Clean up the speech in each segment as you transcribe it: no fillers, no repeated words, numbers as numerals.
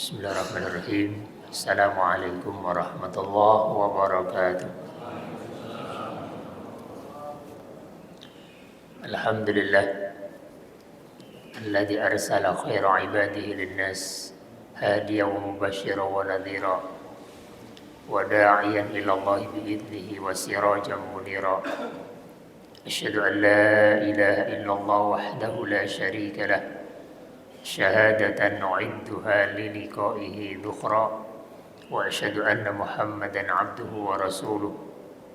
Bismillahirrahmanirrahim. Assalamualaikum warahmatullahi wabarakatuh. Alhamdulillah alladzi arsala khaira ibadihi linnas hadiyan wa mubasysyiran wa nadhira wa da'iyan ila Allah bi'idnihi wa sirajan munira. Asyhadu an la ilaha illallah wahdahu la syarika lah syahadatan nu'idduha liliqa'ihi dhukhra wa asyhadu anna Muhammadan 'abduhu wa rasuluh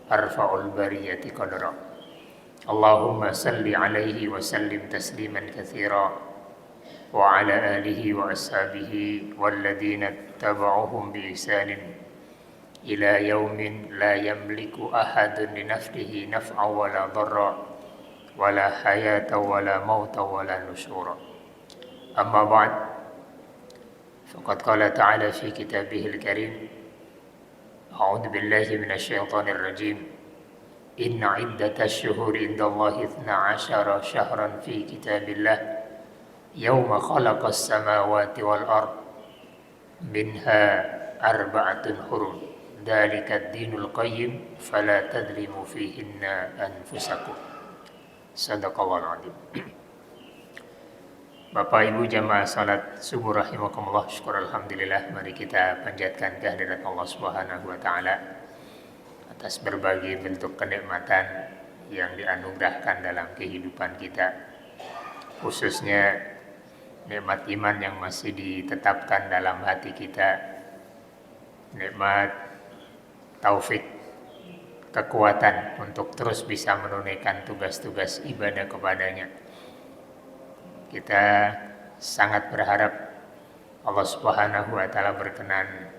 arfa'ul bariyati qadra. Allahumma salli alaihi wa sallim tasliman katsira wa ala alihi wa ashabihi walladhina ittaba'uhum bi ihsanin ila yaumin la yamliku ahadun li nafsihi naf'an wa la dharra wa la hayata wa la mauta wa la nusyura. Amma ba'd, faqad qala ta'ala fi kitabihil karim, a'udzu billahi minasy syaithanir rajim, inna iddatash syuhuri indallahi 12 syahran fi kitabillah yawma khalaqas samawati wal ard minha arba'atun hurum dzalika ad-dinul qayyim fala tadlimu fihinna anfusakum. Sadaqallahul adzim. Bapak Ibu jamaah salat subuh rahimakumullah, syukur alhamdulillah, mari kita panjatkan kehadirat Allah Subhanahu wa taala atas berbagai bentuk kenikmatan yang dianugerahkan dalam kehidupan kita, khususnya nikmat iman yang masih ditetapkan dalam hati kita, nikmat taufik, kekuatan untuk terus bisa menunaikan tugas-tugas ibadah kepadanya. Kita sangat berharap Allah Subhanahu wa taala berkenan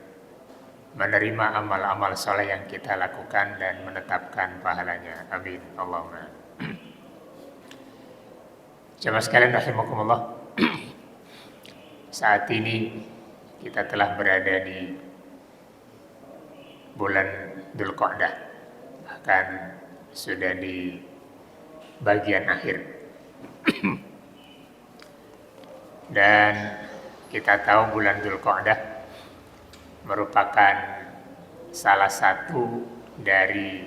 menerima amal-amal saleh yang kita lakukan dan menetapkan pahalanya. Amin. Allahumma. Jamaah sekalian rahimakumullah. Saat ini kita telah berada di bulan Dzulqa'dah, bahkan sudah di bagian akhir. Dan kita tahu bulan Dzulqa'dah merupakan salah satu dari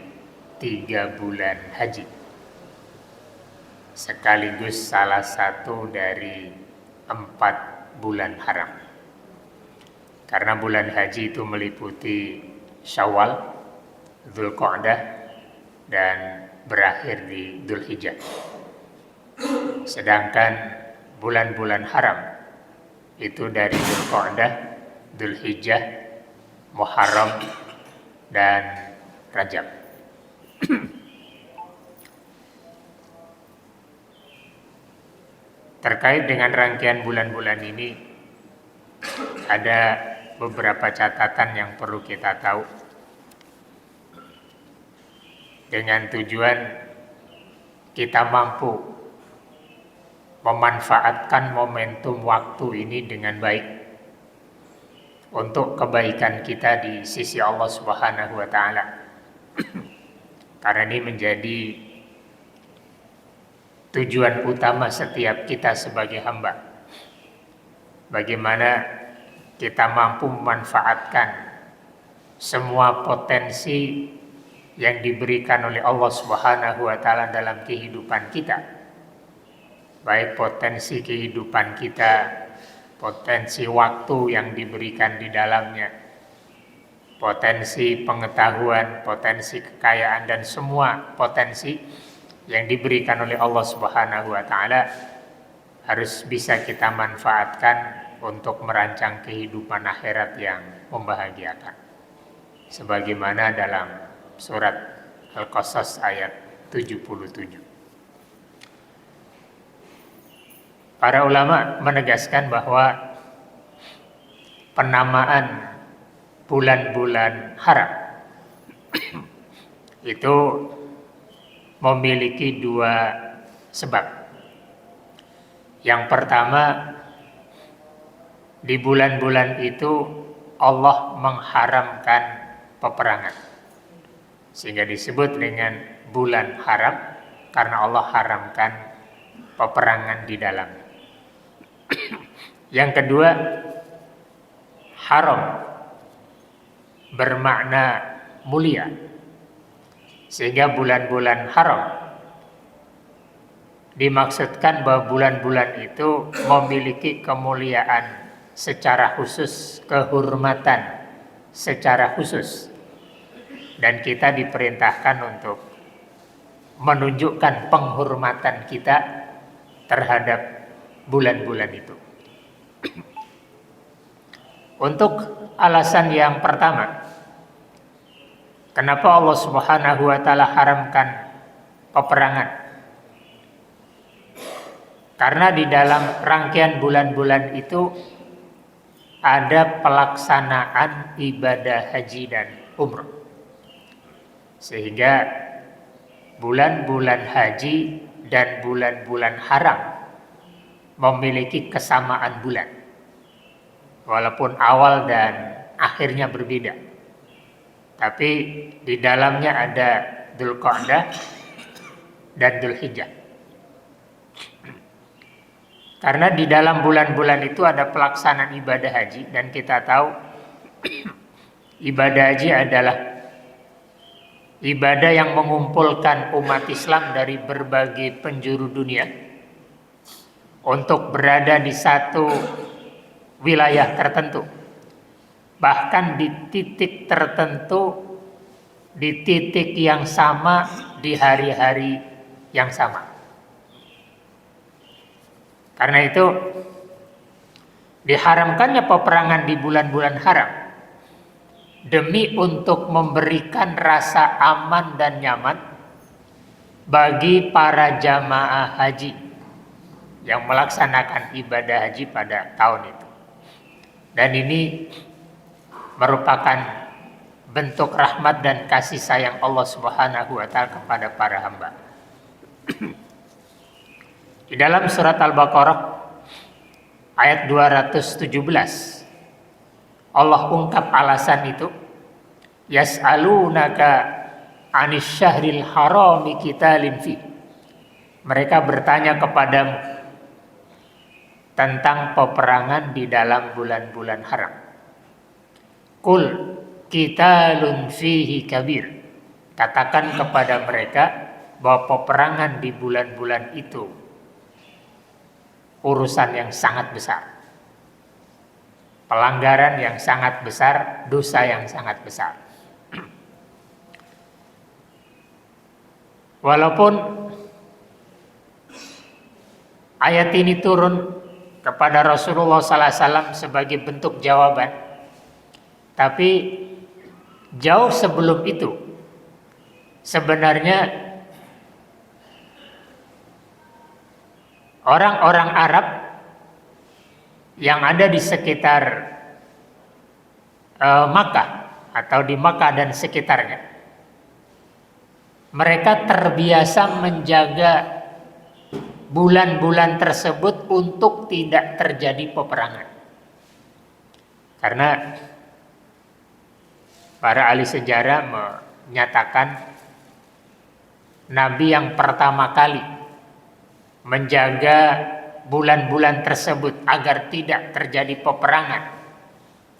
3 bulan haji, sekaligus salah satu dari 4 bulan haram. Karena bulan haji itu meliputi Syawal, Dzulqa'dah, dan berakhir di Dzulhijjah. Sedangkan bulan-bulan haram itu dari Dzulqa'dah, Dzulhijjah, Muharram, dan Rajab. Terkait dengan rangkaian bulan-bulan ini, ada beberapa catatan yang perlu kita tahu dengan tujuan kita mampu memanfaatkan momentum waktu ini dengan baik untuk kebaikan kita di sisi Allah Subhanahu wa taala. Karena ini menjadi tujuan utama setiap kita sebagai hamba. Bagaimana kita mampu memanfaatkan semua potensi yang diberikan oleh Allah Subhanahu wa taala dalam kehidupan kita. Baik potensi kehidupan kita, potensi waktu yang diberikan di dalamnya, potensi pengetahuan, potensi kekayaan, dan semua potensi yang diberikan oleh Allah Subhanahu wa taala harus bisa kita manfaatkan untuk merancang kehidupan akhirat yang membahagiakan. Sebagaimana dalam surat Al-Qasas ayat 77. Para ulama menegaskan bahwa penamaan bulan-bulan haram itu memiliki 2 sebab. Yang pertama, di bulan-bulan itu Allah mengharamkan peperangan, sehingga disebut dengan bulan haram karena Allah haramkan peperangan di dalamnya. Yang kedua, haram bermakna mulia, sehingga bulan-bulan haram dimaksudkan bahwa bulan-bulan itu memiliki kemuliaan secara khusus, kehormatan secara khusus, dan kita diperintahkan untuk menunjukkan penghormatan kita terhadap bulan-bulan itu. Untuk alasan yang pertama, kenapa Allah Subhanahu wa taala haramkan peperangan? Karena di dalam rangkaian bulan-bulan itu ada pelaksanaan ibadah haji dan umroh. Sehingga bulan-bulan haji dan bulan-bulan haram memiliki kesamaan bulan, walaupun awal dan akhirnya berbeda. Tapi di dalamnya ada Dzulqa'dah dan Dzulhijjah. Karena di dalam bulan-bulan itu ada pelaksanaan ibadah haji, dan kita tahu ibadah haji adalah ibadah yang mengumpulkan umat Islam dari berbagai penjuru dunia untuk berada di satu wilayah tertentu, bahkan di titik tertentu, di titik yang sama, di hari-hari yang sama. Karena itu diharamkannya peperangan di bulan-bulan haram demi untuk memberikan rasa aman dan nyaman bagi para jamaah haji yang melaksanakan ibadah haji pada tahun itu. Dan ini merupakan bentuk rahmat dan kasih sayang Allah Subhanahu wa taala kepada para hamba. Di dalam surat Al-Baqarah ayat 217 Allah ungkap alasan itu, yas'alunaka 'anis syahril harami qitalin fi. Mereka bertanya kepadamu tentang peperangan di dalam bulan-bulan haram. Qul qitalun fihi kabir. Katakan kepada mereka bahwa peperangan di bulan-bulan itu urusan yang sangat besar, pelanggaran yang sangat besar, dosa yang sangat besar. Walaupun ayat ini turun kepada Rasulullah SAW sebagai bentuk jawaban, tapi jauh sebelum itu sebenarnya orang-orang Arab yang ada di sekitar Makkah atau di Makkah dan sekitarnya, mereka terbiasa menjaga bulan-bulan tersebut untuk tidak terjadi peperangan. Karena para ahli sejarah menyatakan Nabi yang pertama kali menjaga bulan-bulan tersebut agar tidak terjadi peperangan,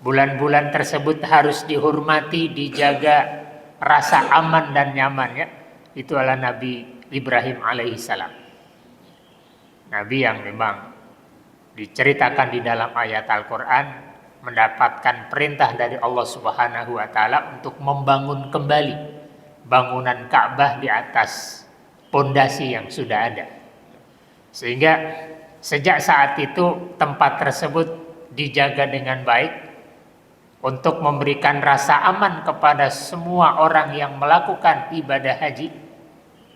bulan-bulan tersebut harus dihormati, dijaga rasa aman dan nyamannya, itu adalah Nabi Ibrahim alaihissalam. Nabi yang memang diceritakan di dalam ayat Al-Quran mendapatkan perintah dari Allah Subhanahu wa taala untuk membangun kembali bangunan Ka'bah di atas pondasi yang sudah ada. Sehingga sejak saat itu tempat tersebut dijaga dengan baik untuk memberikan rasa aman kepada semua orang yang melakukan ibadah haji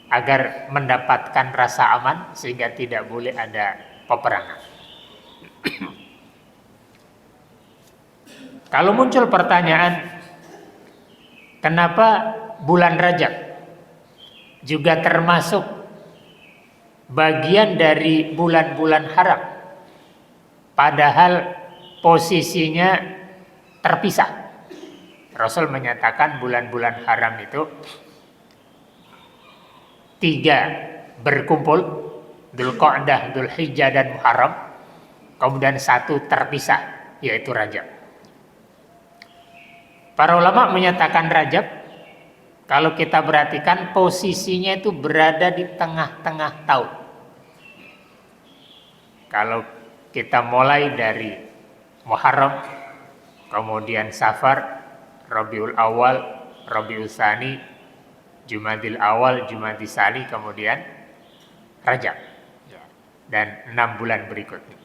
agar mendapatkan rasa aman sehingga tidak boleh ada peperangan. Kalau muncul pertanyaan, kenapa bulan Rajab juga termasuk bagian dari bulan-bulan haram, padahal posisinya terpisah? Rasul menyatakan bulan-bulan haram itu 3 berkumpul, Dzulqa'dah, Dzulhijjah dan Muharram, kemudian 1 terpisah, yaitu Rajab. Para ulama menyatakan Rajab, kalau kita perhatikan posisinya itu berada di tengah-tengah tahun. Kalau kita mulai dari Muharram, kemudian Safar, Rabiul Awal, Rabiul Tsani, Jumadil Awal, Jumadil Tsani, kemudian Rajab, dan 6 bulan berikutnya.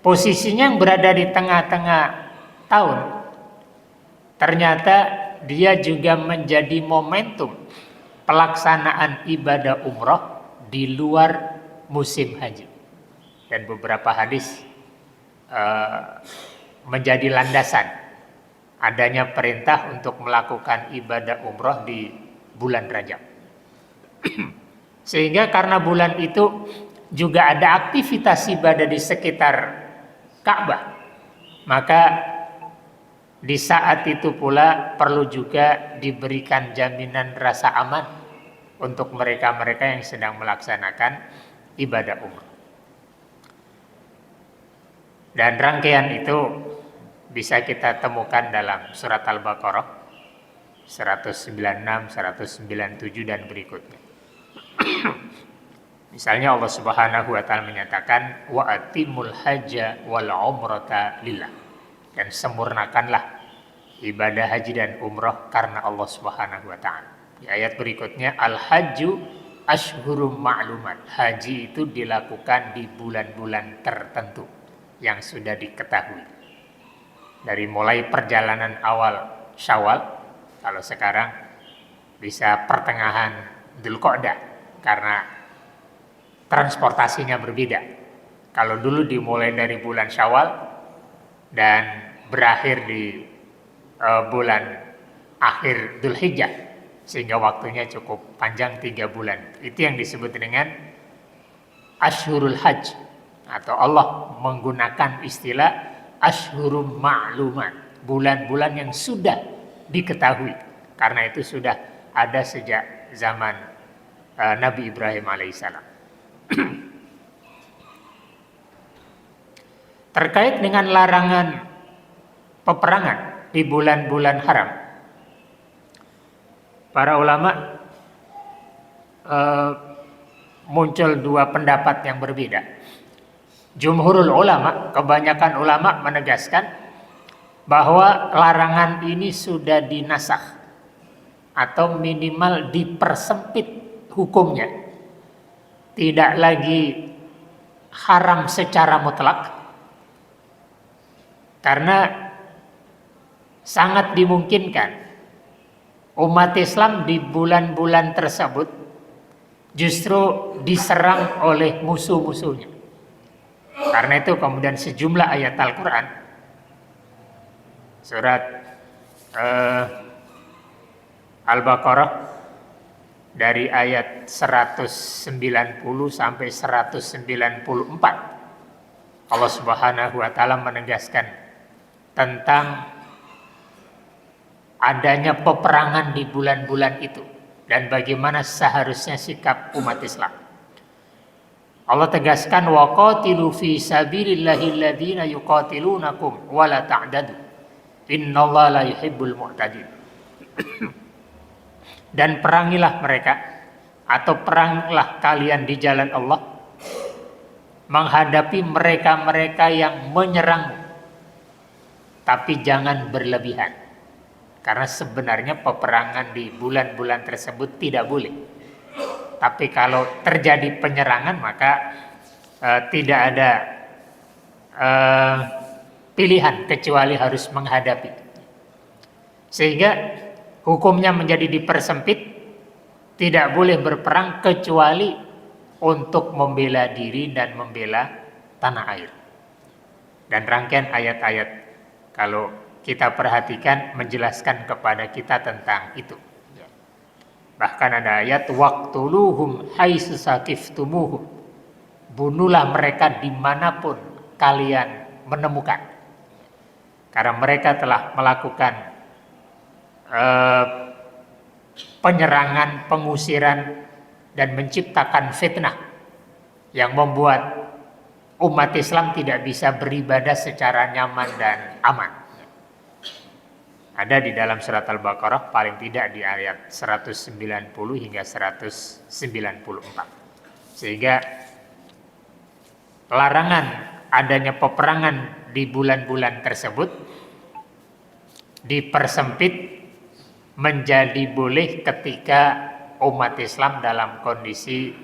Posisinya yang berada di tengah-tengah tahun, ternyata dia juga menjadi momentum pelaksanaan ibadah umroh di luar musim haji. Dan beberapa hadis menjadi landasan adanya perintah untuk melakukan ibadah umroh di bulan Rajab. Sehingga karena bulan itu juga ada aktivitas ibadah di sekitar Ka'bah, maka di saat itu pula perlu juga diberikan jaminan rasa aman untuk mereka-mereka yang sedang melaksanakan ibadah umroh. Dan rangkaian itu bisa kita temukan dalam surat Al-Baqarah 196, 197 dan berikutnya. Misalnya Allah Subhanahu wa taala menyatakan wa atimul hajja wal umrata lillah, dan sempurnakanlah ibadah haji dan umroh karena Allah Subhanahu wa taala. Di ayat berikutnya al-hajju ashhurum ma'lumat, haji itu dilakukan di bulan-bulan tertentu yang sudah diketahui. Dari mulai perjalanan awal Syawal, kalau sekarang bisa pertengahan Dzulqa'dah karena transportasinya berbeda. Kalau dulu dimulai dari bulan Syawal dan berakhir di bulan akhir Dzulhijjah, sehingga waktunya cukup panjang 3 bulan. Itu yang disebut dengan Ashhurul Hajj, atau Allah menggunakan istilah Ashhurum Ma'lumat, bulan-bulan yang sudah diketahui, karena itu sudah ada sejak zaman Nabi Ibrahim alaihissalam. Terkait dengan larangan peperangan di bulan-bulan haram, para ulama muncul 2 pendapat yang berbeda. Jumhurul ulama, kebanyakan ulama menegaskan bahwa larangan ini sudah dinasakh atau minimal dipersempit hukumnya, tidak lagi haram secara mutlak, karena sangat dimungkinkan umat Islam di bulan-bulan tersebut justru diserang oleh musuh-musuhnya. Karena itu kemudian sejumlah ayat Al-Quran, surat Al-Baqarah dari ayat 190 sampai 194, Allah Subhanahu wa taala menegaskan tentang adanya peperangan di bulan-bulan itu dan bagaimana seharusnya sikap umat Islam. Allah tegaskan wa qatilu fi sabilillahi alladziina yuqatilunakum wa la ta'dadu innallaha la yuhibbul mu'tadin. Dan perangilah mereka, atau peranglah kalian di jalan Allah menghadapi mereka-mereka yang menyerangmu, tapi jangan berlebihan, karena sebenarnya peperangan di bulan-bulan tersebut tidak boleh. Tapi kalau terjadi penyerangan maka tidak ada pilihan kecuali harus menghadapi. Sehingga hukumnya menjadi dipersempit, tidak boleh berperang kecuali untuk membela diri dan membela tanah air. Dan rangkaian ayat-ayat kalau kita perhatikan menjelaskan kepada kita tentang itu. Bahkan ada ayat waqtuluhum haitsu saqiftumuhum, bunuhlah mereka dimanapun kalian menemukan, karena mereka telah melakukan penyerangan, pengusiran, dan menciptakan fitnah yang membuat umat Islam tidak bisa beribadah secara nyaman dan aman. Ada di dalam surat Al-Baqarah paling tidak di ayat 190 hingga 194. Sehingga larangan adanya peperangan di bulan-bulan tersebut dipersempit menjadi boleh ketika umat Islam dalam kondisi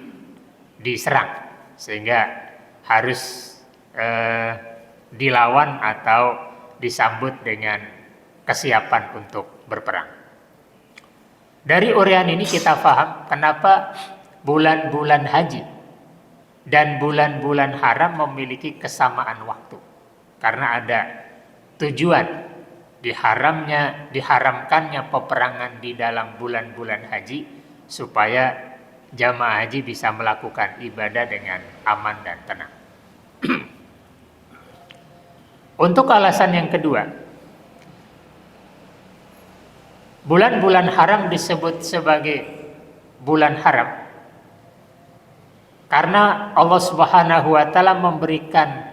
diserang, sehingga harus dilawan atau disambut dengan kesiapan untuk berperang. Dari uraian ini kita paham kenapa bulan-bulan haji dan bulan-bulan haram memiliki kesamaan waktu. Karena ada tujuan diharamkannya peperangan di dalam bulan-bulan haji supaya jamaah haji bisa melakukan ibadah dengan aman dan tenang. Untuk alasan yang kedua, bulan-bulan haram disebut sebagai bulan haram karena Allah Subhanahu wa taala memberikan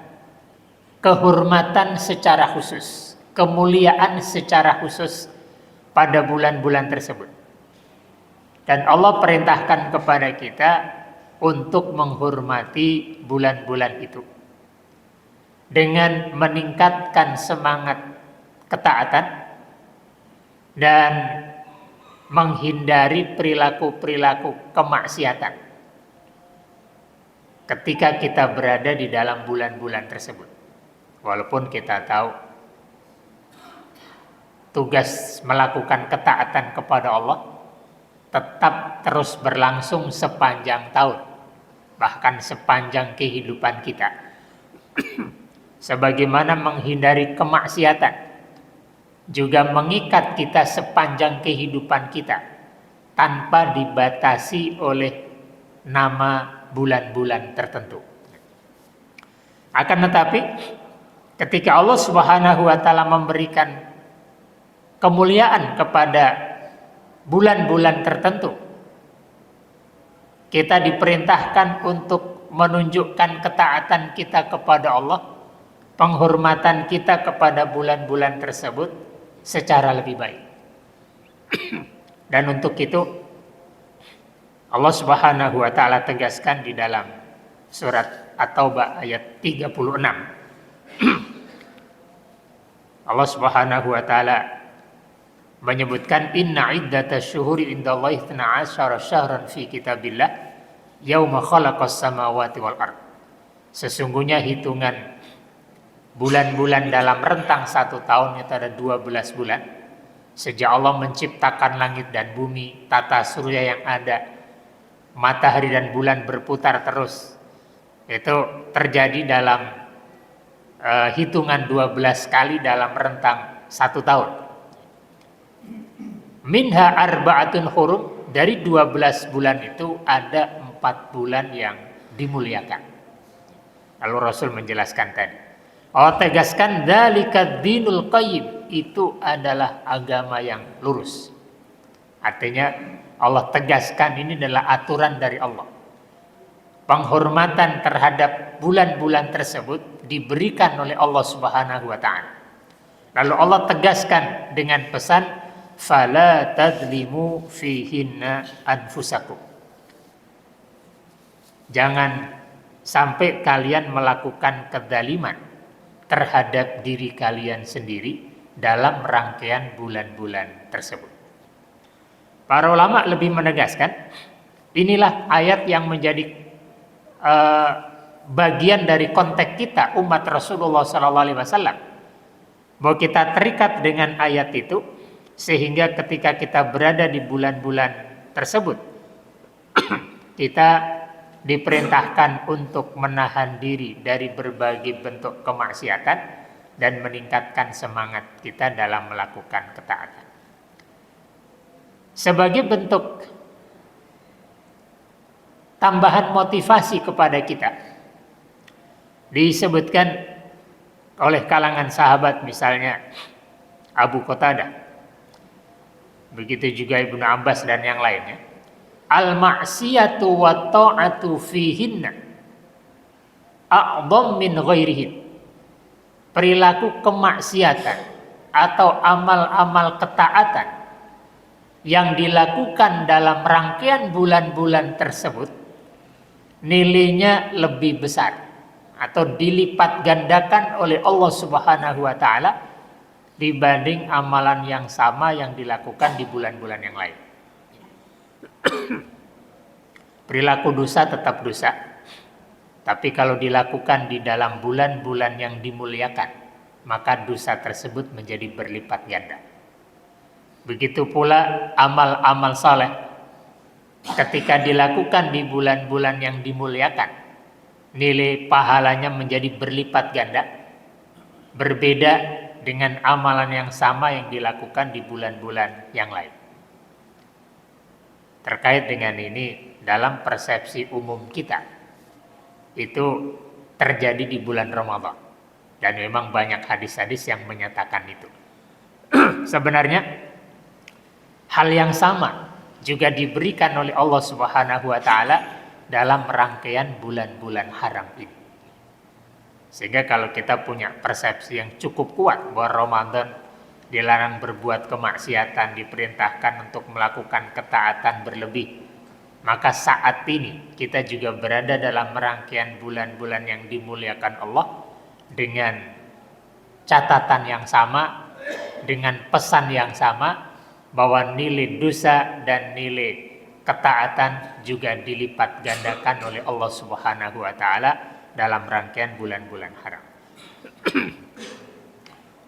kehormatan secara khusus, kemuliaan secara khusus pada bulan-bulan tersebut. Dan Allah perintahkan kepada kita untuk menghormati bulan-bulan itu dengan meningkatkan semangat ketaatan dan menghindari perilaku-perilaku kemaksiatan ketika kita berada di dalam bulan-bulan tersebut. Walaupun kita tahu tugas melakukan ketaatan kepada Allah tetap terus berlangsung sepanjang tahun, bahkan sepanjang kehidupan kita. Sebagaimana menghindari kemaksiatan juga mengikat kita sepanjang kehidupan kita tanpa dibatasi oleh nama bulan-bulan tertentu. Akan tetapi ketika Allah Subhanahu wa taala memberikan kemuliaan kepada bulan-bulan tertentu, kita diperintahkan untuk menunjukkan ketaatan kita kepada Allah, penghormatan kita kepada bulan-bulan tersebut secara lebih baik. Dan untuk itu Allah Subhanahu wa taala tegaskan di dalam surat At-Taubah ayat 36. Allah Subhanahu wa taala menyebutkan inna iddatash syuhuri indallahi 12 syahran fi kitabillah yauma khalaqas samawati wal ard. Sesungguhnya hitungan bulan-bulan dalam rentang 1 tahun itu ada 12 bulan. Sejak Allah menciptakan langit dan bumi, tata surya yang ada, matahari dan bulan berputar terus. Itu terjadi dalam hitungan 12 kali dalam rentang 1 tahun. Minha arba'atun hurum, dari 12 bulan itu ada 4 bulan yang dimuliakan. Lalu Rasul menjelaskan tadi, Allah tegaskan dzalika dinul qayyim, itu adalah agama yang lurus. Artinya Allah tegaskan ini adalah aturan dari Allah. Penghormatan terhadap bulan-bulan tersebut diberikan oleh Allah Subhanahu wa taala. Lalu Allah tegaskan dengan pesan fala tadzlimu fihinna anfusakum. Jangan sampai kalian melakukan kezaliman terhadap diri kalian sendiri dalam rangkaian bulan-bulan tersebut. Para ulama lebih menegaskan, inilah ayat yang menjadi bagian dari konteks kita umat Rasulullah SAW, bahwa kita terikat dengan ayat itu sehingga ketika kita berada di bulan-bulan tersebut kita diperintahkan untuk menahan diri dari berbagai bentuk kemaksiatan dan meningkatkan semangat kita dalam melakukan ketaatan. Sebagai bentuk tambahan motivasi kepada kita, disebutkan oleh kalangan sahabat misalnya Abu Qatadah, begitu juga Ibnu Abbas dan yang lainnya, al-ma'siyatu wa ta'atu fihinna a'dham min ghairihin. Perilaku kemaksiatan atau amal-amal ketaatan yang dilakukan dalam rangkaian bulan-bulan tersebut nilainya lebih besar atau dilipat gandakan oleh Allah Subhanahu wa taala dibanding amalan yang sama yang dilakukan di bulan-bulan yang lain. Perilaku dosa tetap dosa, tapi kalau dilakukan di dalam bulan-bulan yang dimuliakan, maka dosa tersebut menjadi berlipat ganda. Begitu pula amal-amal saleh ketika dilakukan di bulan-bulan yang dimuliakan, nilai pahalanya menjadi berlipat ganda, berbeda dengan amalan yang sama yang dilakukan di bulan-bulan yang lain. Terkait dengan ini, dalam persepsi umum kita, itu terjadi di bulan Ramadan. Dan memang banyak hadis-hadis yang menyatakan itu. Sebenarnya, hal yang sama juga diberikan oleh Allah Subhanahu wa taala dalam rangkaian bulan-bulan haram ini. Sehingga kalau kita punya persepsi yang cukup kuat bahwa Ramadan dilarang berbuat kemaksiatan, diperintahkan untuk melakukan ketaatan berlebih, maka saat ini kita juga berada dalam rangkaian bulan-bulan yang dimuliakan Allah dengan catatan yang sama, dengan pesan yang sama, bahwa nilai dosa dan nilai ketaatan juga dilipat gandakan oleh Allah Subhanahu wa taala dalam rangkaian bulan-bulan haram.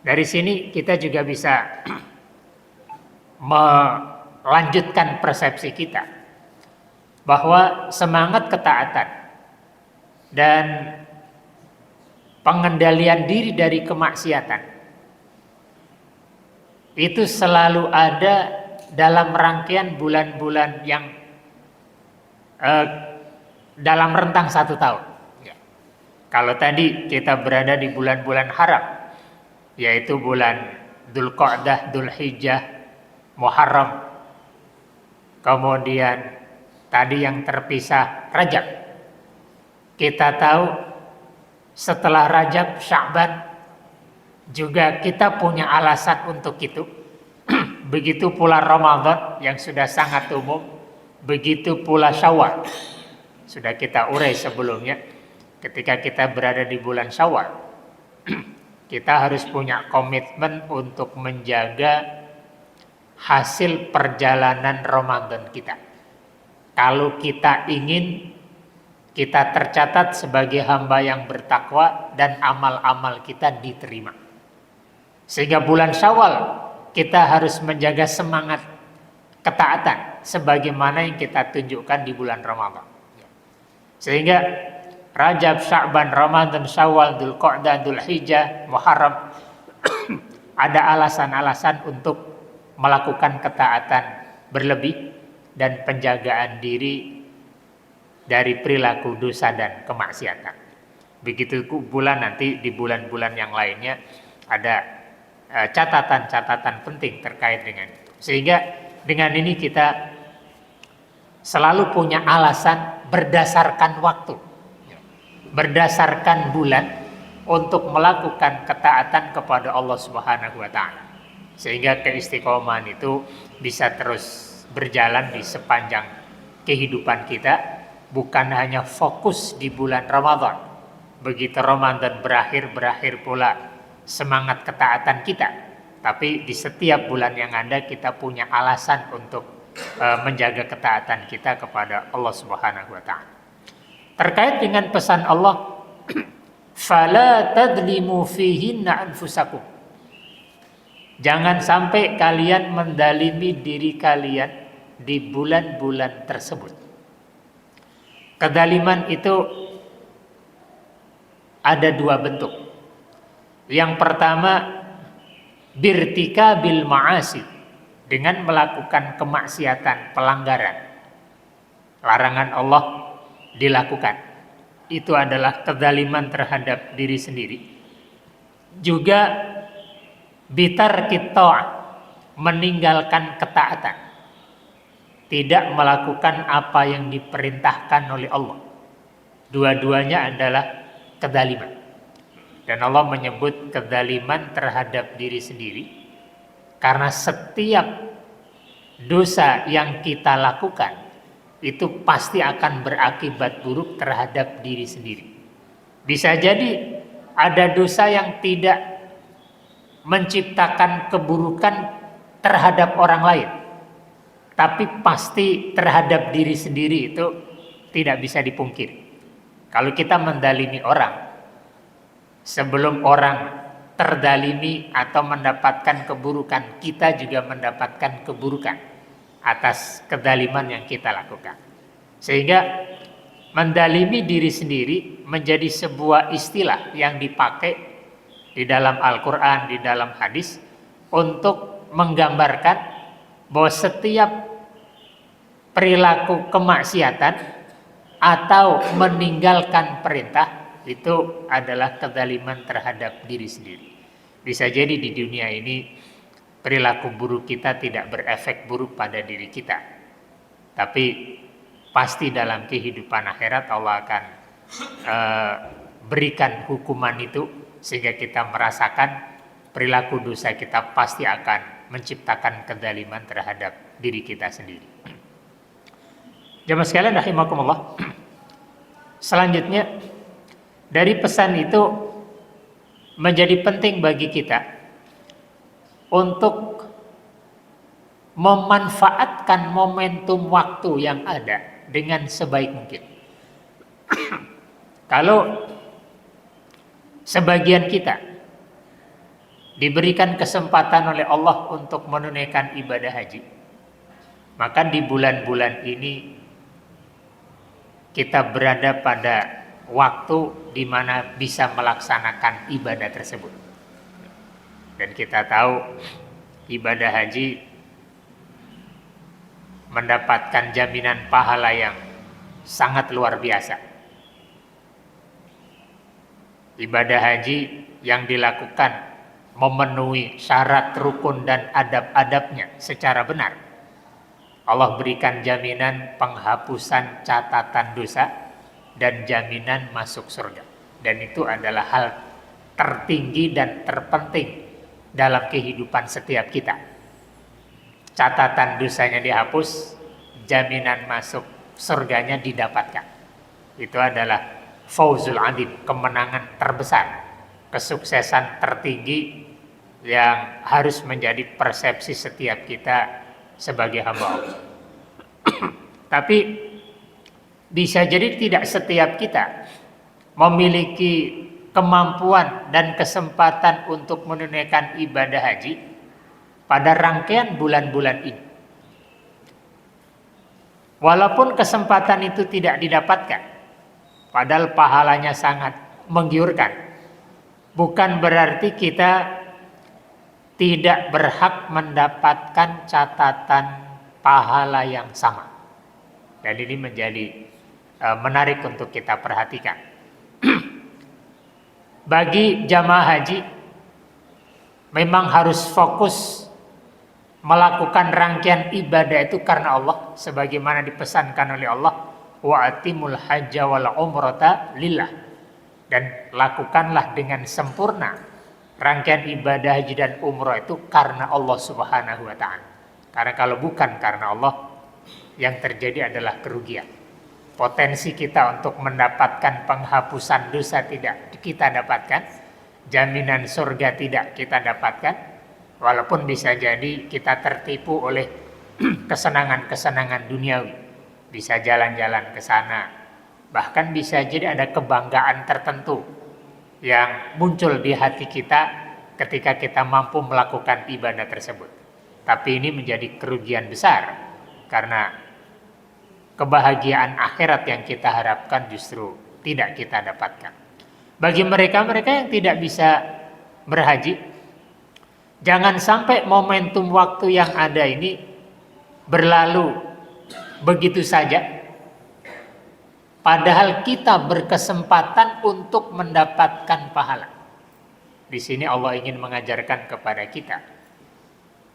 Dari sini kita juga bisa melanjutkan persepsi kita bahwa semangat ketaatan dan pengendalian diri dari kemaksiatan itu selalu ada dalam rangkaian bulan-bulan yang dalam rentang 1 tahun. Kalau tadi kita berada di bulan-bulan haram, yaitu bulan Dzulqa'dah, Dzulhijjah, Muharram, kemudian tadi yang terpisah Rajab. Kita tahu setelah Rajab, Sya'ban juga kita punya alasan untuk itu. Begitu pula Ramadan yang sudah sangat umum, begitu pula Syawal. Sudah kita urai sebelumnya, ketika kita berada di bulan Syawal, kita harus punya komitmen untuk menjaga hasil perjalanan Ramadan kita. Kalau kita ingin kita tercatat sebagai hamba yang bertakwa dan amal-amal kita diterima. Sehingga bulan Syawal kita harus menjaga semangat ketaatan sebagaimana yang kita tunjukkan di bulan Ramadan. Sehingga Rajab, Sya'ban, Ramadan, Syawal, Dzulqa'dah, Dzulhijjah, Muharram ada alasan-alasan untuk melakukan ketaatan berlebih dan penjagaan diri dari perilaku dosa dan kemaksiatan. Begitu bulan nanti di bulan-bulan yang lainnya ada catatan-catatan penting terkait dengan itu. Sehingga dengan ini kita selalu punya alasan berdasarkan waktu, berdasarkan bulan untuk melakukan ketaatan kepada Allah Subhanahu wa taala. Sehingga keistiqomahan itu bisa terus berjalan di sepanjang kehidupan kita, bukan hanya fokus di bulan Ramadan. Begitu Ramadan berakhir pula semangat ketaatan kita. Tapi di setiap bulan yang ada kita punya alasan untuk menjaga ketaatan kita kepada Allah Subhanahu wa taala. Terkait dengan pesan Allah, fala tadlimu fihinna anfusakum. Jangan sampai kalian mendalimi diri kalian di bulan-bulan tersebut. Kedaliman itu ada 2 bentuk. Yang pertama, birtikabil ma'asi, dengan melakukan kemaksiatan, pelanggaran. Larangan Allah dilakukan. Itu adalah kezaliman terhadap diri sendiri. Juga bitarkit ta'ah, meninggalkan ketaatan. Tidak melakukan apa yang diperintahkan oleh Allah. Dua-duanya adalah kezaliman. Dan Allah menyebut kezaliman terhadap diri sendiri karena setiap dosa yang kita lakukan itu pasti akan berakibat buruk terhadap diri sendiri. Bisa jadi ada dosa yang tidak menciptakan keburukan terhadap orang lain, tapi pasti terhadap diri sendiri itu tidak bisa dipungkiri. Kalau kita mendalimi orang, sebelum orang terdalimi atau mendapatkan keburukan, kita juga mendapatkan keburukan atas kedaliman yang kita lakukan. Sehingga mendalimi diri sendiri menjadi sebuah istilah yang dipakai di dalam Al-Quran, di dalam hadis, untuk menggambarkan bahwa setiap perilaku kemaksiatan atau meninggalkan perintah itu adalah kezaliman terhadap diri sendiri. Bisa jadi di dunia ini perilaku buruk kita tidak berefek buruk pada diri kita, tapi pasti dalam kehidupan akhirat Allah akan berikan hukuman itu, sehingga kita merasakan perilaku dosa kita pasti akan menciptakan kezaliman terhadap diri kita sendiri. Jamaah sekalian rahimakumullah. Selanjutnya, dari pesan itu menjadi penting bagi kita untuk memanfaatkan momentum waktu yang ada dengan sebaik mungkin. Kalau sebagian kita diberikan kesempatan oleh Allah untuk menunaikan ibadah haji, maka di bulan-bulan ini kita berada pada waktu di mana bisa melaksanakan ibadah tersebut. Dan kita tahu ibadah haji mendapatkan jaminan pahala yang sangat luar biasa. Ibadah haji yang dilakukan memenuhi syarat rukun dan adab-adabnya secara benar, Allah berikan jaminan penghapusan catatan dosa dan jaminan masuk surga. Dan itu adalah hal tertinggi dan terpenting dalam kehidupan setiap kita. Catatan dosanya dihapus, jaminan masuk surganya didapatkan. Itu adalah fauzul adzim, kemenangan terbesar, kesuksesan tertinggi yang harus menjadi persepsi setiap kita sebagai hamba Allah. Tapi bisa jadi tidak setiap kita memiliki kemampuan dan kesempatan untuk menunaikan ibadah haji pada rangkaian bulan-bulan ini. Walaupun kesempatan itu tidak didapatkan, padahal pahalanya sangat menggiurkan, bukan berarti kita tidak berhak mendapatkan catatan pahala yang sama. Dan ini menjadi menarik untuk kita perhatikan. Bagi jamaah haji memang harus fokus melakukan rangkaian ibadah itu karena Allah, sebagaimana dipesankan oleh Allah, wa atimul hajja wal umrata lillah, dan lakukanlah dengan sempurna rangkaian ibadah haji dan umrah itu karena Allah Subhanahu wa taala. Karena kalau bukan karena Allah, yang terjadi adalah kerugian. Potensi kita untuk mendapatkan penghapusan dosa tidak kita dapatkan, jaminan surga tidak kita dapatkan, walaupun bisa jadi kita tertipu oleh kesenangan-kesenangan duniawi, bisa jalan-jalan ke sana, bahkan bisa jadi ada kebanggaan tertentu yang muncul di hati kita ketika kita mampu melakukan ibadah tersebut. Tapi ini menjadi kerugian besar, karena kebahagiaan akhirat yang kita harapkan justru tidak kita dapatkan. Bagi mereka-mereka yang tidak bisa berhaji, jangan sampai momentum waktu yang ada ini berlalu begitu saja, padahal kita berkesempatan untuk mendapatkan pahala. Di sini Allah ingin mengajarkan kepada kita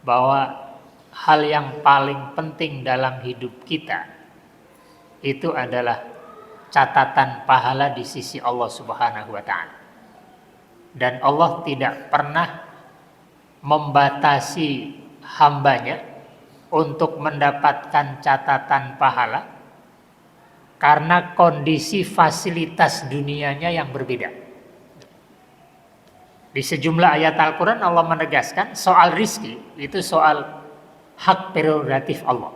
bahwa hal yang paling penting dalam hidup kita itu adalah catatan pahala di sisi Allah Subhanahu wa taala. dan Allah tidak pernah membatasi hambanya untuk mendapatkan catatan pahala karena kondisi fasilitas dunianya yang berbeda. Di sejumlah ayat Al-Quran Allah menegaskan soal rizki itu soal hak prerogatif Allah.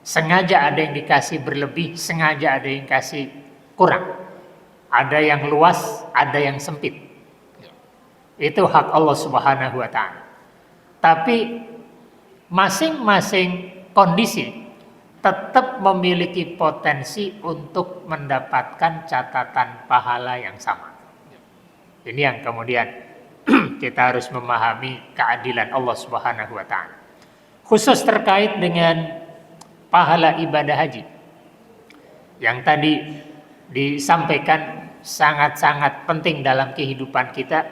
Sengaja ada yang dikasih berlebih, sengaja ada yang kasih kurang. Ada yang luas, ada yang sempit. Itu hak Allah Subhanahu wa ta'ala. Tapi masing-masing kondisi tetap memiliki potensi untuk mendapatkan catatan pahala yang sama. Ini yang kemudian kita harus memahami keadilan Allah Subhanahu wa ta'ala. Khusus terkait dengan pahala ibadah haji yang tadi disampaikan sangat-sangat penting dalam kehidupan kita,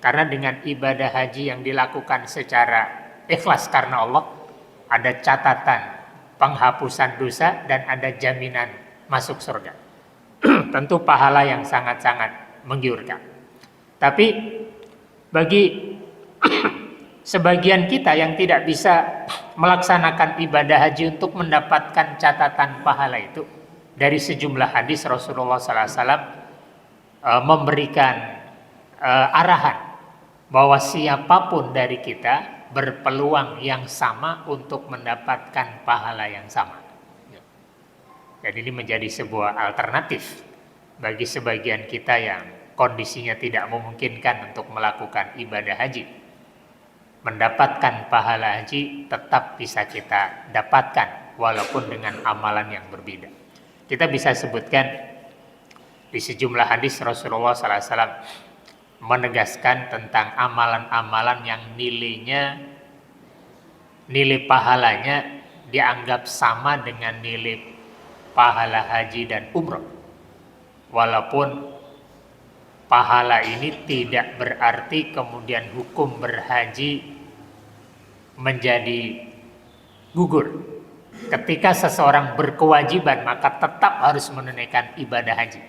karena dengan ibadah haji yang dilakukan secara ikhlas karena Allah, ada catatan penghapusan dosa dan ada jaminan masuk surga. Tentu pahala yang sangat-sangat menggiurkan. Tapi bagi sebagian kita yang tidak bisa melaksanakan ibadah haji untuk mendapatkan catatan pahala itu, dari sejumlah hadis Rasulullah SAW memberikan arahan bahwa siapapun dari kita berpeluang yang sama untuk mendapatkan pahala yang sama. Jadi ini menjadi sebuah alternatif bagi sebagian kita yang kondisinya tidak memungkinkan untuk melakukan ibadah haji. Mendapatkan pahala haji tetap bisa kita dapatkan walaupun dengan amalan yang berbeda. Kita bisa sebutkan di sejumlah hadis Rasulullah SAW menegaskan tentang amalan-amalan yang nilai pahalanya dianggap sama dengan nilai pahala haji dan umroh. Walaupun pahala ini tidak berarti kemudian hukum berhaji menjadi gugur. Ketika seseorang berkewajiban maka tetap harus menunaikan ibadah haji.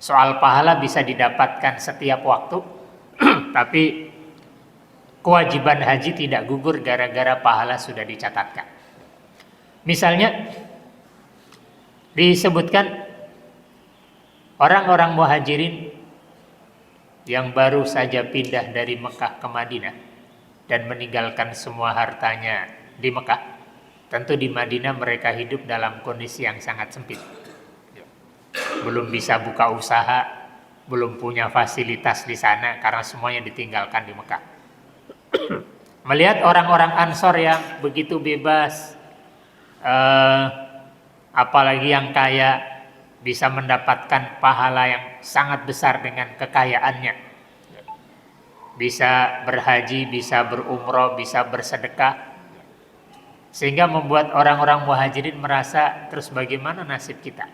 Soal pahala bisa didapatkan setiap waktu, tapi kewajiban haji tidak gugur gara-gara pahala sudah dicatatkan. Misalnya disebutkan orang-orang muhajirin yang baru saja pindah dari Mekah ke Madinah dan meninggalkan semua hartanya di Mekah. Tentu di Madinah mereka hidup dalam kondisi yang sangat sempit. Belum bisa buka usaha, belum punya fasilitas di sana karena semuanya ditinggalkan di Mekah. Melihat orang-orang Ansor yang begitu bebas, apalagi yang kaya, bisa mendapatkan pahala yang sangat besar dengan kekayaannya. Bisa berhaji, bisa berumroh, bisa bersedekah. Sehingga membuat orang-orang muhajirin merasa, terus bagaimana nasib kita?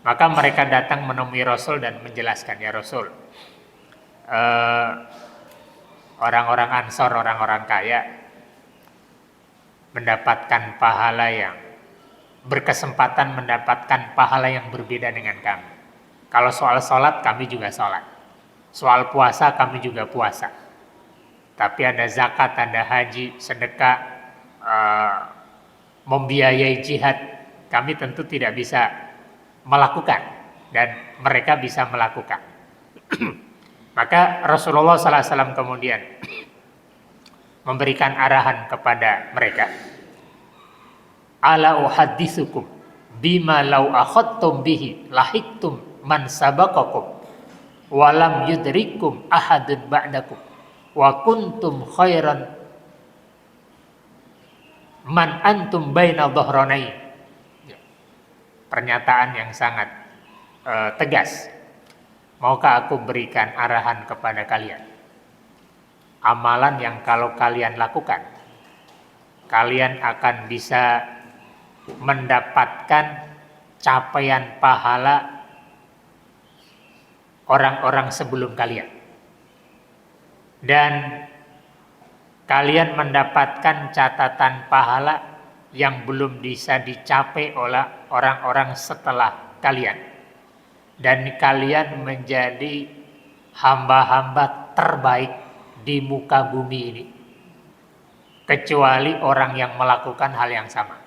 Maka mereka datang menemui Rasul dan menjelaskan, ya Rasul, orang-orang Ansor, orang-orang kaya mendapatkan pahala yang berkesempatan mendapatkan pahala yang berbeda dengan kami. Kalau soal sholat, kami juga sholat. Soal puasa, kami juga puasa. Tapi ada zakat, ada haji, sedekah, membiayai jihad, kami tentu tidak bisa melakukan. Dan mereka bisa melakukan. Maka Rasulullah SAW kemudian memberikan arahan kepada mereka. Ala uhadditsukum bima law akhadtum bihi lahiktum man sabaqakum wa lam yudrikum ahadun ba'dakum wa kuntum khairan man antum baina dhahranai. Pernyataan yang sangat tegas. Maukah aku berikan arahan kepada kalian? Amalan yang kalau kalian lakukan, kalian akan bisa mendapatkan capaian pahala orang-orang sebelum kalian. Dan kalian mendapatkan catatan pahala yang belum bisa dicapai oleh orang-orang setelah kalian. Dan kalian menjadi hamba-hamba terbaik di muka bumi ini, kecuali orang yang melakukan hal yang sama.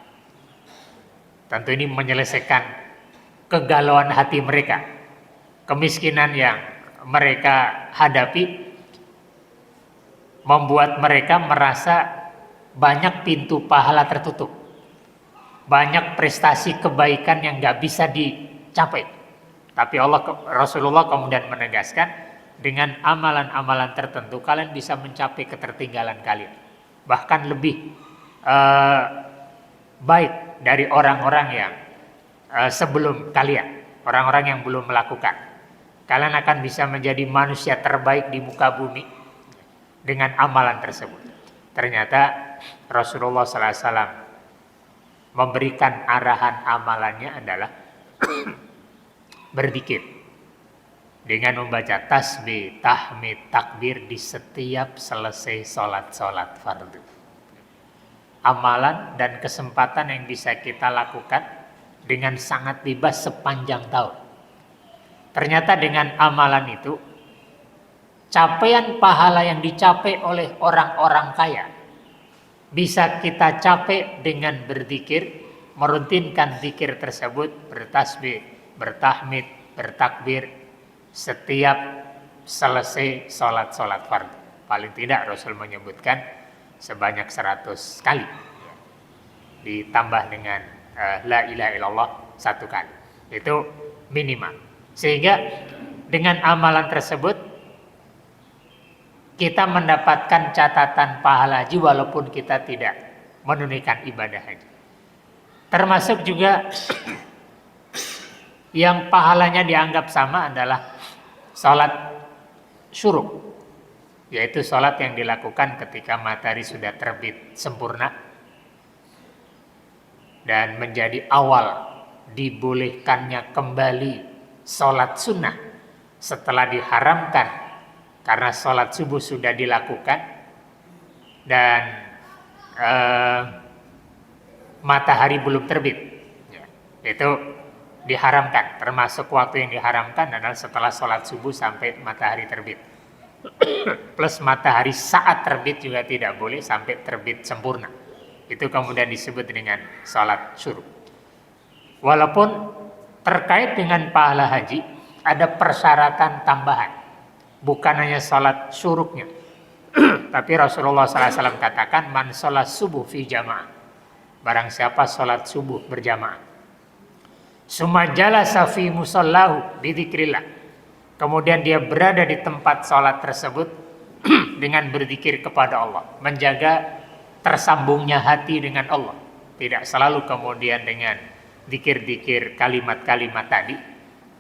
Tentu ini menyelesaikan kegalauan hati mereka, kemiskinan yang mereka hadapi, membuat mereka merasa banyak pintu pahala tertutup, banyak prestasi kebaikan yang gak bisa dicapai. Tapi Rasulullah kemudian menegaskan, dengan amalan-amalan tertentu kalian bisa mencapai ketertinggalan kalian, bahkan lebih baik dari orang-orang yang sebelum kalian, orang-orang yang belum melakukan. Kalian akan bisa menjadi manusia terbaik di muka bumi dengan amalan tersebut. Ternyata Rasulullah SAW memberikan arahan amalannya adalah berzikir dengan membaca tasbih, tahmid, takbir di setiap selesai sholat fardu. Amalan dan kesempatan yang bisa kita lakukan dengan sangat bebas sepanjang tahun. Ternyata dengan amalan itu, capaian pahala yang dicapai oleh orang-orang kaya bisa kita capai dengan berzikir, merutinkan zikir tersebut, bertasbih, bertahmid, bertakbir setiap selesai sholat fardu. Paling tidak Rasul menyebutkan sebanyak 100 kali, ditambah dengan la ilaha illallah 1 kali. Itu minimal. Sehingga dengan amalan tersebut kita mendapatkan catatan pahala haji walaupun kita tidak menunaikan ibadah haji. Termasuk juga yang pahalanya dianggap sama adalah sholat syuruk, yaitu sholat yang dilakukan ketika matahari sudah terbit sempurna dan menjadi awal dibolehkannya kembali sholat sunnah setelah diharamkan karena sholat subuh sudah dilakukan dan matahari belum terbit. Itu diharamkan, termasuk waktu yang diharamkan adalah setelah sholat subuh sampai matahari terbit. Plus matahari saat terbit juga tidak boleh sampai terbit sempurna. Itu kemudian disebut dengan sholat syuruk. Walaupun terkait dengan pahala haji ada persyaratan tambahan, bukan hanya sholat syuruknya. Tapi Rasulullah SAW katakan, man sholat subuh fi jamaah, barang siapa sholat subuh berjamaah, summa jalasa fi musallahu bidzikrillah, kemudian dia berada di tempat sholat tersebut dengan berzikir kepada Allah, menjaga tersambungnya hati dengan Allah, tidak selalu kemudian dengan zikir-zikir kalimat-kalimat tadi,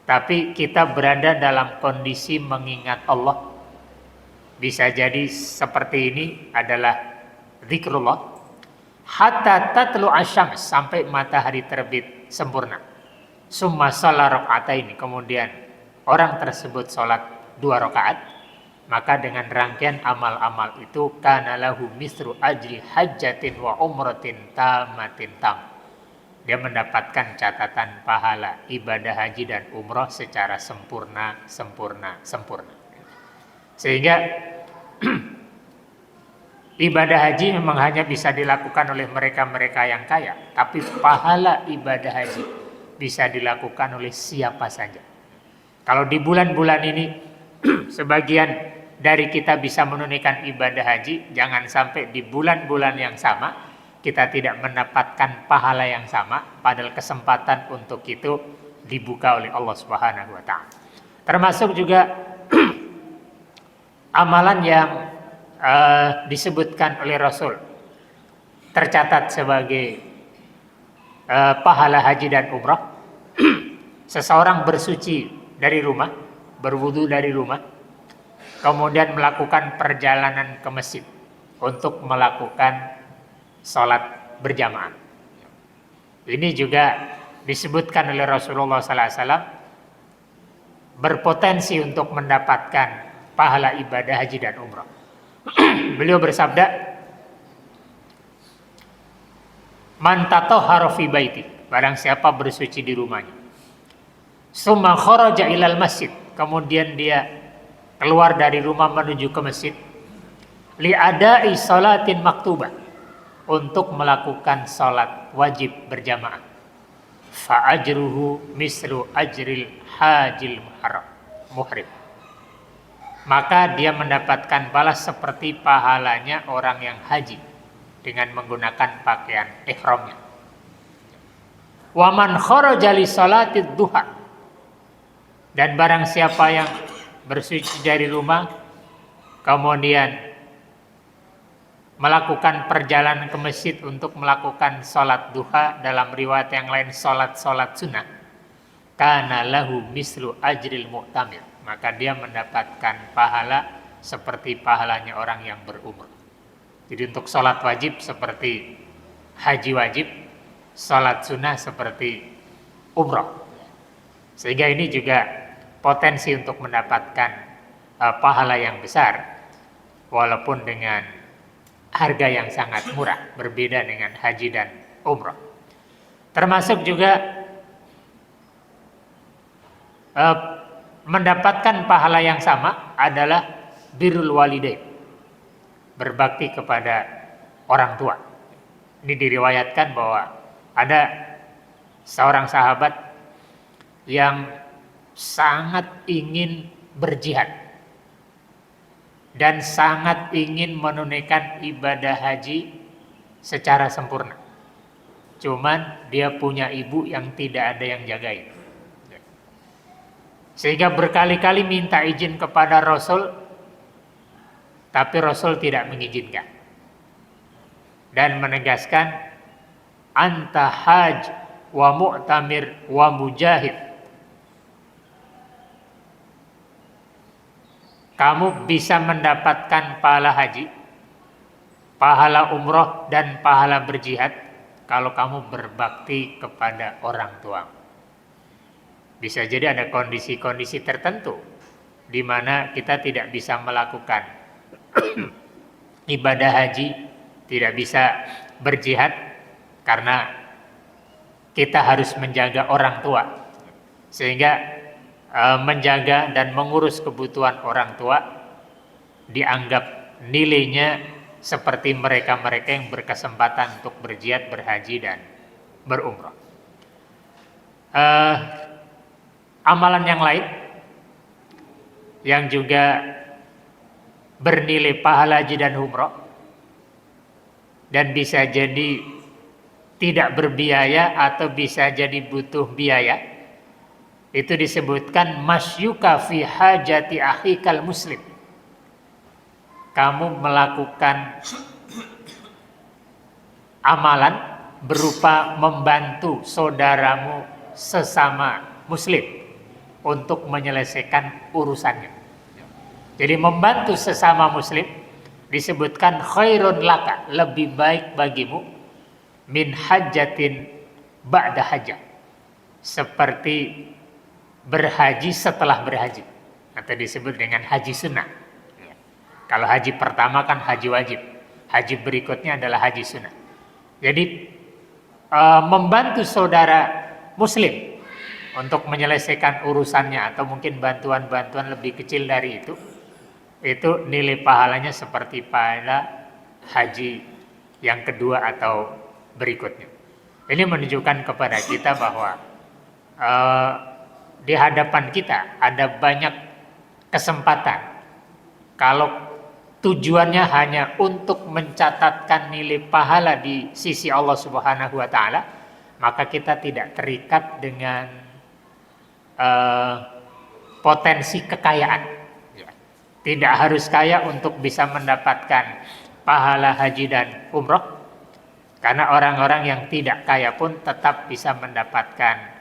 tapi kita berada dalam kondisi mengingat Allah. Bisa jadi seperti ini adalah zikrullah hatta tatlu asyams, sampai matahari terbit sempurna. Summa shalla raka'ataini, kemudian orang tersebut sholat 2 rakaat, maka dengan rangkaian amal-amal itu kana lahu misru ajri hajjatin wa umratin tamatin tam, dia mendapatkan catatan pahala ibadah haji dan umroh secara sempurna. Sehingga ibadah haji memang hanya bisa dilakukan oleh mereka-mereka yang kaya, tapi pahala ibadah haji bisa dilakukan oleh siapa saja. Kalau di bulan-bulan ini sebagian dari kita bisa menunaikan ibadah haji, jangan sampai di bulan-bulan yang sama kita tidak mendapatkan pahala yang sama, padahal kesempatan untuk itu dibuka oleh Allah Subhanahu wa taala. Termasuk juga amalan yang disebutkan oleh Rasul tercatat sebagai pahala haji dan umrah. Seseorang bersuci dari rumah, berwudu dari rumah, kemudian melakukan perjalanan ke masjid untuk melakukan sholat berjamaah. Ini juga disebutkan oleh Rasulullah SAW berpotensi untuk mendapatkan pahala ibadah haji dan umrah. Beliau bersabda, man tatahhara fi baiti, barang siapa bersuci di rumahnya, summa kharaja ilal masjid, kemudian dia keluar dari rumah menuju ke masjid, li'adai sholatin maktubah, untuk melakukan sholat wajib berjamaah, fa'ajruhu mislu ajril hajil muhrim, maka dia mendapatkan balas seperti pahalanya orang yang haji dengan menggunakan pakaian ihramnya. Wa man kharaja li sholatid duha, dan barang siapa yang bersuci dari rumah kemudian melakukan perjalanan ke masjid untuk melakukan sholat duha, dalam riwayat yang lain sholat sunnah, kana lahu mislu ajril mu'tamir, maka dia mendapatkan pahala seperti pahalanya orang yang berumrah. Jadi untuk sholat wajib seperti haji wajib, sholat sunnah seperti umrah. Sehingga ini juga potensi untuk mendapatkan pahala yang besar, walaupun dengan harga yang sangat murah, berbeda dengan haji dan umrah. Termasuk juga mendapatkan pahala yang sama adalah birrul walidain, berbakti kepada orang tua. Ini diriwayatkan bahwa ada seorang sahabat yang sangat ingin berjihad dan sangat ingin menunaikan ibadah haji secara sempurna. Cuman dia punya ibu yang tidak ada yang jagain. Sehingga berkali-kali minta izin kepada Rasul, tapi Rasul tidak mengizinkan. Dan menegaskan, anta haj wa mu'tamir wa mujahid. Kamu bisa mendapatkan pahala haji, pahala umroh, dan pahala berjihad kalau kamu berbakti kepada orang tua. Bisa jadi ada kondisi-kondisi tertentu di mana kita tidak bisa melakukan ibadah haji, tidak bisa berjihad karena kita harus menjaga orang tua. Sehingga menjaga dan mengurus kebutuhan orang tua dianggap nilainya seperti mereka-mereka yang berkesempatan untuk berjihad, berhaji, dan berumrah. Amalan yang lain yang juga bernilai pahala haji dan umrah dan bisa jadi tidak berbiaya atau bisa jadi butuh biaya, itu disebutkan masyuka fi hajati akhikal muslim. Kamu melakukan amalan berupa membantu saudaramu sesama muslim untuk menyelesaikan urusannya. Jadi membantu sesama muslim disebutkan khairun laka, lebih baik bagimu, min hajjatin ba'da hajjah, seperti berhaji setelah berhaji, atau disebut dengan haji sunnah. Kalau haji pertama kan haji wajib, haji berikutnya adalah haji sunnah. Jadi membantu saudara muslim untuk menyelesaikan urusannya atau mungkin bantuan-bantuan lebih kecil dari itu nilai pahalanya seperti pahala haji yang kedua atau berikutnya. Ini menunjukkan kepada kita bahwa di hadapan kita ada banyak kesempatan. Kalau tujuannya hanya untuk mencatatkan nilai pahala di sisi Allah Subhanahu wa Ta'ala, maka kita tidak terikat dengan potensi kekayaan. Tidak harus kaya untuk bisa mendapatkan pahala haji dan umroh, karena orang-orang yang tidak kaya pun tetap bisa mendapatkan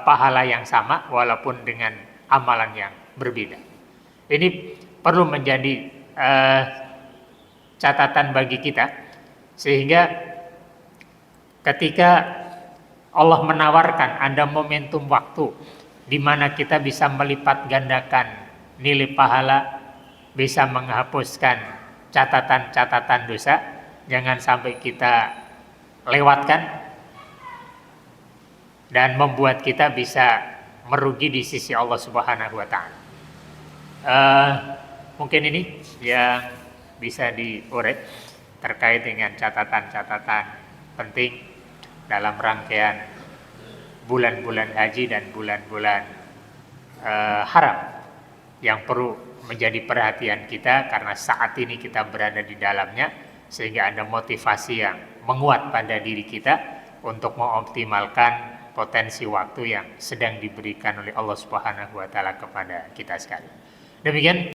pahala yang sama walaupun dengan amalan yang berbeda. Ini perlu menjadi catatan bagi kita, sehingga ketika Allah menawarkan ada momentum waktu di mana kita bisa melipat gandakan nilai pahala, bisa menghapuskan catatan-catatan dosa, jangan sampai kita lewatkan dan membuat kita bisa merugi di sisi Allah Subhanahu wa Ta'ala. Mungkin ini yang bisa diurai terkait dengan catatan-catatan penting dalam rangkaian bulan-bulan haji dan bulan-bulan haram yang perlu menjadi perhatian kita karena saat ini kita berada di dalamnya, sehingga ada motivasi yang menguat pada diri kita untuk mengoptimalkan potensi waktu yang sedang diberikan oleh Allah Subhanahu wa taala kepada kita sekalian. Demikian